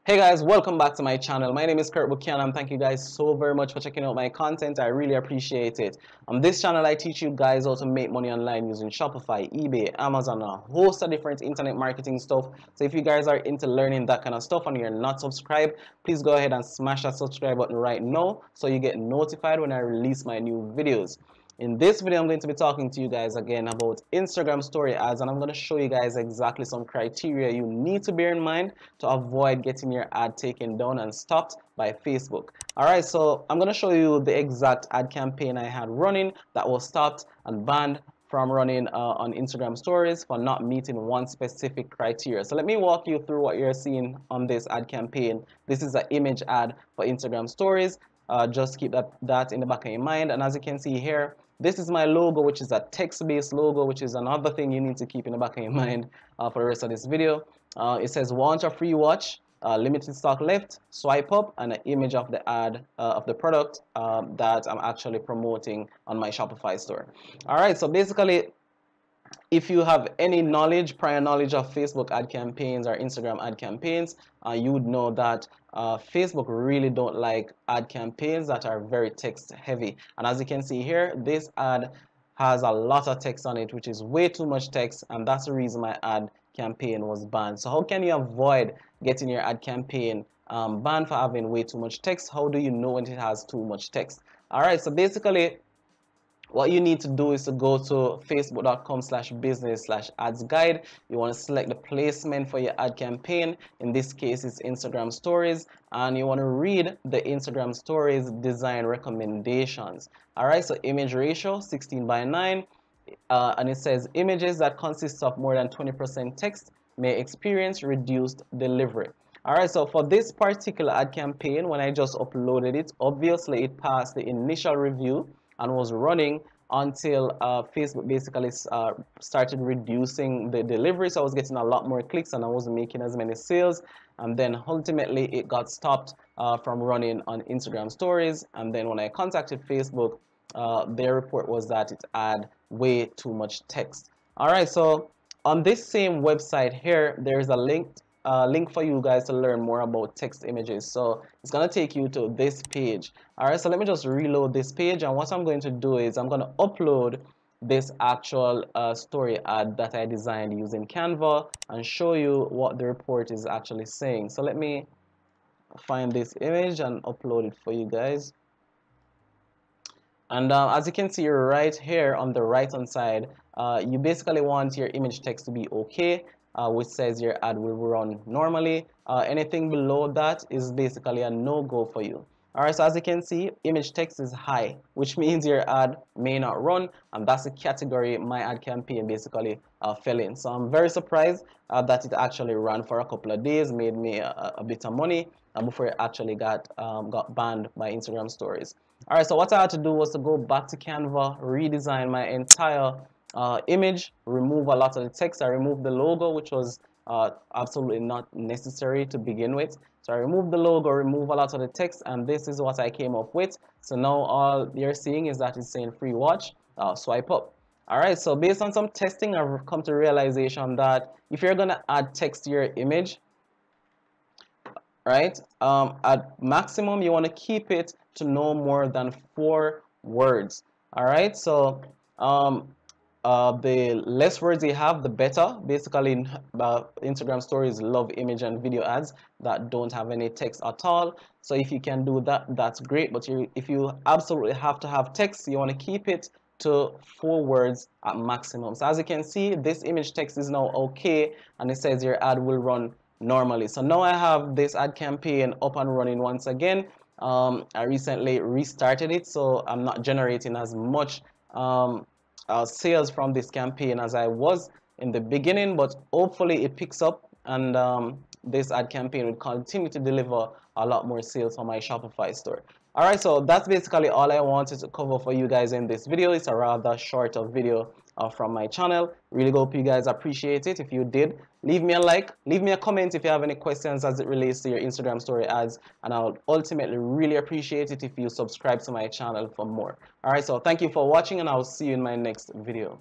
Hey guys, welcome back to my channel. My name is Kirk Buchanan. Thank you guys so very much for checking out my content. I really appreciate it. On this channel, I teach you guys how to make money online using Shopify, eBay, Amazon, a host of different internet marketing stuff. So if you guys are into learning that kind of stuff and you're not subscribed, please go ahead and smash that subscribe button right now so you get notified when I release my new videos. In this video, I'm going to be talking to you guys again about Instagram story ads, and I'm going to show you guys exactly some criteria you need to bear in mind to avoid getting your ad taken down and stopped by Facebook. Alright, so I'm going to show you the exact ad campaign I had running that was stopped and banned from running on Instagram stories for not meeting one specific criteria. So let me walk you through what you're seeing on this ad campaign. This is an image ad for Instagram stories. Just keep that in the back of your mind. And as you can see here, this is my logo, which is a text-based logo, which is another thing you need to keep in the back of your mind for the rest of this video. It says want a free watch, limited stock left, swipe up, and an image of the ad of the product that I'm actually promoting on my Shopify store. All right, so basically, if you have any prior knowledge of Facebook ad campaigns or Instagram ad campaigns, you would know that Facebook really don't like ad campaigns that are very text heavy. And as you can see here, this ad has a lot of text on it, which is way too much text, and that's the reason my ad campaign was banned. So how can you avoid getting your ad campaign banned for having way too much text? How do you know when it has too much text? All right, so basically, what you need to do is to go to facebook.com/business/ads guide. You want to select the placement for your ad campaign. In this case, it's Instagram stories, and you want to read the Instagram stories design recommendations. All right, so image ratio 16:9, and it says images that consist of more than 20% text may experience reduced delivery. All right, so for this particular ad campaign, when I just uploaded it, obviously it passed the initial review and was running until Facebook basically started reducing the delivery. So I was getting a lot more clicks and I wasn't making as many sales. And then ultimately it got stopped from running on Instagram stories. And then when I contacted Facebook, their report was that it had way too much text. All right, so on this same website here, there's a link for you guys to learn more about text images. So it's going to take you to this page. All right, so let me just reload this page, and what I'm going to do is I'm going to upload this actual story ad that I designed using Canva and show you what the report is actually saying. So let me find this image and upload it for you guys. And as you can see right here on the right hand side, you basically want your image text to be okay, which says your ad will run normally. Anything below that is basically a no-go for you. All right, so as you can see, image text is high, which means your ad may not run, and that's the category my ad campaign basically fell in. So I'm very surprised that it actually ran for a couple of days, made me a bit of money before it actually got banned by Instagram stories. All right, so what I had to do was to go back to Canva, redesign my entire image, remove a lot of the text. I removed the logo, which was absolutely not necessary to begin with. So I removed the logo, remove a lot of the text, and this is what I came up with. So now all you're seeing is that it's saying free watch, swipe up. All right, so based on some testing, I've come to realization that if you're gonna add text to your image, right, at maximum you want to keep it to no more than 4 words. All right, so the less words you have, the better. Basically, Instagram stories love image and video ads that don't have any text at all. So if you can do that, that's great. But if you absolutely have to have text, you want to keep it to 4 words at maximum. So as you can see, this image text is now okay, and it says your ad will run normally. So now I have this ad campaign up and running once again. I recently restarted it, so I'm not generating as much sales from this campaign as I was in the beginning, but hopefully it picks up, and this ad campaign will continue to deliver a lot more sales for my Shopify store. All right, so that's basically all I wanted to cover for you guys in this video. It's a rather shorter video from my channel. Really hope you guys appreciate it. If you did, leave me a like, leave me a comment if you have any questions as it relates to your Instagram story ads, and I would ultimately really appreciate it if you subscribe to my channel for more. All right, so thank you for watching, and I will see you in my next video.